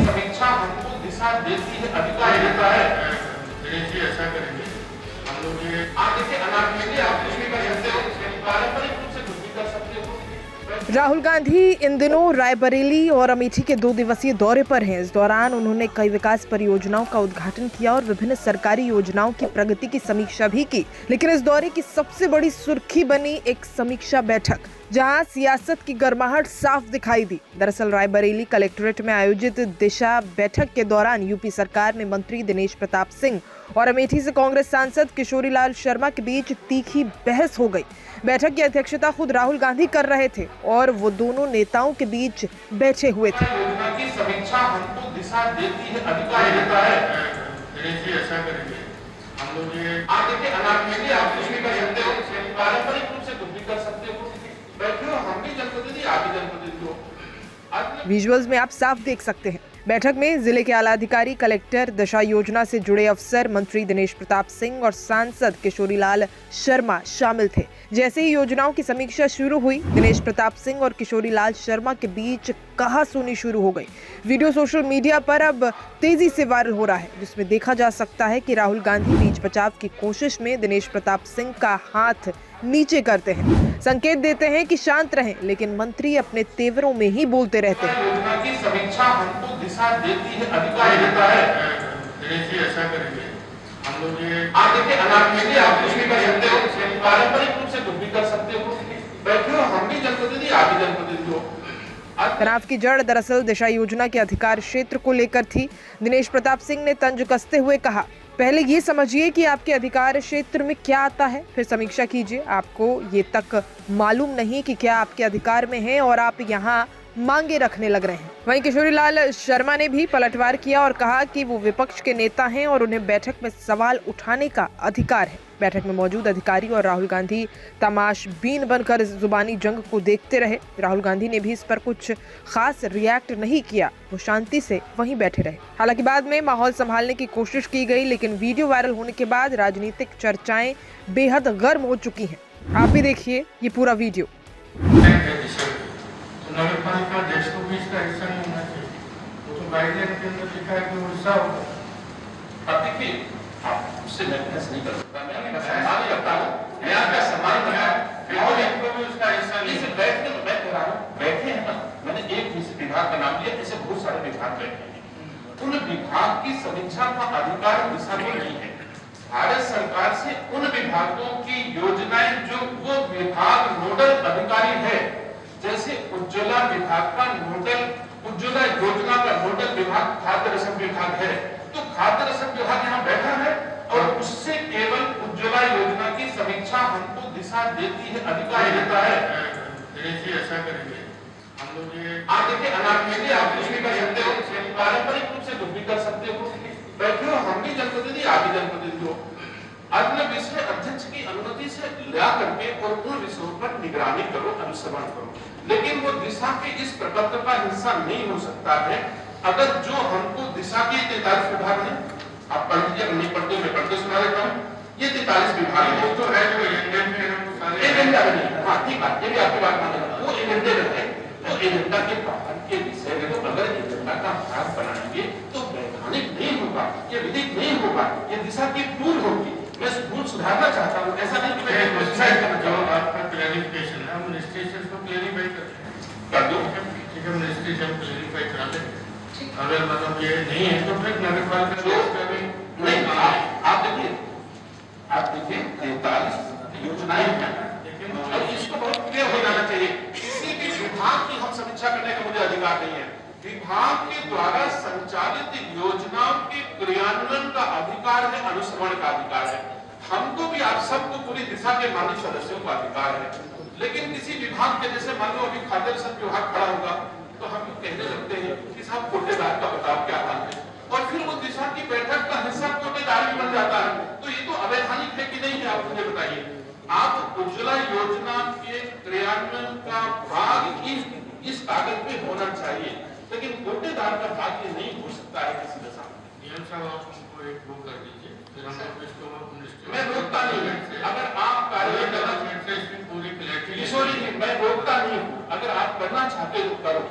समीक्षा हमको दिशा देती है, अधिकार देता है। ऐसा करेंगे हम लोग ये देखिए अनाज में आप कुछ भी कर सकते हो, पारंपरिक रूप से कुछ भी कर सकते हो। राहुल गांधी इन दिनों रायबरेली और अमेठी के 2 दिवसीय दौरे पर हैं। इस दौरान उन्होंने कई विकास परियोजनाओं का उद्घाटन किया और विभिन्न सरकारी योजनाओं की प्रगति की समीक्षा भी की। लेकिन इस दौरे की सबसे बड़ी सुर्खी बनी एक समीक्षा बैठक, जहां सियासत की गर्माहट साफ दिखाई दी। दरअसल रायबरेली कलेक्ट्रेट में आयोजित दिशा बैठक के दौरान यूपी सरकार में मंत्री दिनेश प्रताप सिंह और अमेठी से कांग्रेस सांसद किशोरीलाल शर्मा के बीच तीखी बहस हो गई। बैठक की अध्यक्षता खुद राहुल गांधी कर रहे थे और वो दोनों नेताओं के बीच बैठे हुए थे। योजना की समीक्षा हमको दिशा देती है, अधिकार देता है। ऐसा करेंगे हम लोग ये देखिए अनाज में आप कुछ भी कर सकते हो, पारंपरिक रूप से कुछ भी कर सकते हो। बैठे हो, हम भी जनप्रतिनिधि, आप भी जनप्रतिनिधि हो। विजुअल्स में आप साफ देख सकते हैं। बैठक में जिले के आला अधिकारी, कलेक्टर, दशा योजना से जुड़े अफसर, मंत्री दिनेश प्रताप सिंह और सांसद किशोरीलाल शर्मा शामिल थे। जैसे ही योजनाओं की समीक्षा शुरू हुई, दिनेश प्रताप सिंह और किशोरीलाल शर्मा के बीच कहासुनी शुरू हो गई। वीडियो सोशल मीडिया पर अब तेजी से वायरल हो रहा है, जिसमें देखा जा सकता है कि राहुल गांधी बीच बचाव की कोशिश में दिनेश प्रताप सिंह का हाथ नीचे करते हैं, संकेत देते हैं कि शांत रहें, लेकिन मंत्री अपने तेवरों में ही बोलते रहते हैं। योजना की समीक्षा हमको दिशा देती है, अधिकार देता है। ऐसा करेंगे हम लोग ये देखिए अनाज में आप कुछ भी कर सकते हो, पारंपरिक रूप से कुछ भी कर सकते हो। बैठे हो, हम भी जनप्रतिनिधि, आप भी जनप्रतिनिधि हो। तनाव की जड़ दरअसल दिशा योजना के अधिकार क्षेत्र को लेकर थी। दिनेश प्रताप सिंह ने तंज कसते हुए कहा, पहले ये समझिए कि आपके अधिकार क्षेत्र में क्या आता है, फिर समीक्षा कीजिए। आपको ये तक मालूम नहीं कि क्या आपके अधिकार में है और आप यहाँ मांगे रखने लग रहे हैं। वहीं किशोरीलाल शर्मा ने भी पलटवार किया और कहा कि वो विपक्ष के नेता हैं और उन्हें बैठक में सवाल उठाने का अधिकार है। बैठक में मौजूद अधिकारी और राहुल गांधी तमाशबीन बनकर इस जुबानी जंग को देखते रहे। राहुल गांधी ने भी इस पर कुछ खास रिएक्ट नहीं किया, वो शांति से वहीं बैठे रहे। हालांकि बाद में माहौल संभालने की कोशिश की गई, लेकिन वीडियो वायरल होने के बाद राजनीतिक चर्चाएं बेहद गर्म हो चुकी हैं। आप भी देखिए ये पूरा वीडियो। नगर पालिका अध्यक्ष को भी इसका हिस्सा नहीं होना चाहिए। वो तो गाइडलाइन के अंदर लिखा है कि वो हिस्सा होगा। अब देखिए, आप उससे मैं बहस नहीं कर सकता, मैं आपका सम्मान करता हूँ, मैं आपका सम्मान करता हूँ। और इनको भी उसका हिस्सा नहीं है। बैठने तो मैं कह रहा हूँ, बैठे हैं ना, मैंने एक विभाग का नाम लिया, ऐसे बहुत सारे विभाग बैठे हैं। उन विभाग की समीक्षा का अधिकार दिशा को नहीं है। भारत सरकार से उन विभागों की योजनाएं जो वो विभाग नोडल अधिकारी है, जैसे उज्ज्वला विभाग का नोडल, उज्ज्वला योजना का नोडल विभाग खाद्य रसद विभाग है, तो खाद्य रसद विभाग यहाँ बैठा है और उससे केवल उज्ज्वला योजना की समीक्षा हमको दिशा देती है, अधिकार देता है। ऐसा करेंगे हम लोग ये देखिए अनाज में आप कुछ भी कर सकते हो, पारंपरिक रूप से कुछ भी कर सकते हो। बैठे हो, हम भी जनप्रतिनिधि, आप भी जनप्रतिनिधि हो। अगले विषय अध्यक्ष की अनुमति से ला करके और उन विषयों पर निगरानी करो, अनुश्रवण करो, लेकिन वो दिशा के इस प्रपत्र का हिस्सा नहीं हो सकता है। अगर जो हमको दिशा के 43 विभाग है, आप पढ़ लीजिए, नहीं पढ़ते मैं पढ़ते सुना देता हूँ। ये 43 विभाग है, तो है जो एजेंडे में एजेंडा नहीं, हाँ ठीक है, ये भी आपकी बात मानेगा, वो एजेंडे में है। तो एजेंडा के बाहर के विषय में तो अगर एजेंडा का भाग बनाएंगे तो वैधानिक नहीं होगा, ये विधिक नहीं होगा, ये दिशा की भूल होगी। मैं भूल सुधारना चाहता हूँ, ऐसा नहीं कि मैं प्रोत्साहित करना चाहूँ। आपका क्लैरिफिकेशन है, हम रजिस्ट्रेशन को क्लैरिफाई कर दो, ठीक है, रजिस्ट्रेशन क्लैरिफाई करा दें। अगर मतलब ये नहीं है तो फिर नगर पालिका नहीं, आप देखिए 43 योजनाएं हैं और इसको बहुत क्लियर हो जाना चाहिए। किसी भी विभाग की हम समीक्षा करने का मुझे अधिकार नहीं है। विभाग के द्वारा संचालित योजनाओं के क्रियान्वयन का अधिकार है, अनुश्रवण का अधिकार है। हमको भी, आप सबको, पूरी दिशा के माननीय सदस्यों का अधिकार है। लेकिन किसी विभाग के, जैसे मान लो अभी खाद्य रसद विभाग खड़ा होगा तो हम कहने लगते हैं कि साहब कोटेदार का बताओ क्या हाल है, और फिर वो दिशा की बैठक का हिस्सा कोटेदार भी बन जाता है। तो ये तो अवैधानिक है कि नहीं है, आप मुझे बताइए। आप उज्ज्वला योजना के क्रियान्वयन का भाग इस कागज पे होना चाहिए, लेकिन कोटेदार का भाग ये नहीं हो सकता है किसी दशा में। नियम साहब आप हमको एक वो कर दीजिए, फिर हम इसको मैं रोकता नहीं है। अगर आप कार्य करना चाहते हो करो,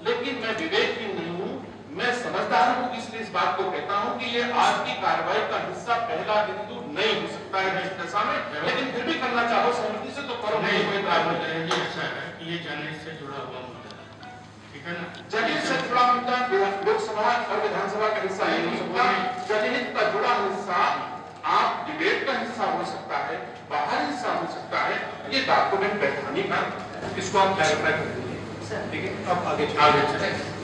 लेकिन मैं विवेकहीन नहीं हूं, मैं समझदार हूं, इसलिए इस बात को कहता हूं कि ये आज की कार्रवाई का हिस्सा पहला बिंदु नहीं हो सकता है इस दशा में, लेकिन फिर भी करना चाहो सहमति से तो करो। नहीं कोई प्रॉब्लम नहीं। ये ऐसा है कि ये जनहित से जुड़ा हुआ मुद्दा है, ठीक है ना। जनहित से जुड़ा मुद्दा लोकसभा और विधानसभा का हिस्सा नहीं हो सकता। जनहित का जुड़ा हिस्सा आप डिबेट का हिस्सा हो सकता है, बाहर हिस्सा हो सकता है, ये डॉक्यूमेंट वैधानिक है, इसको आप क्लैरिफाई कर दीजिए, ठीक है। अब आगे चलें।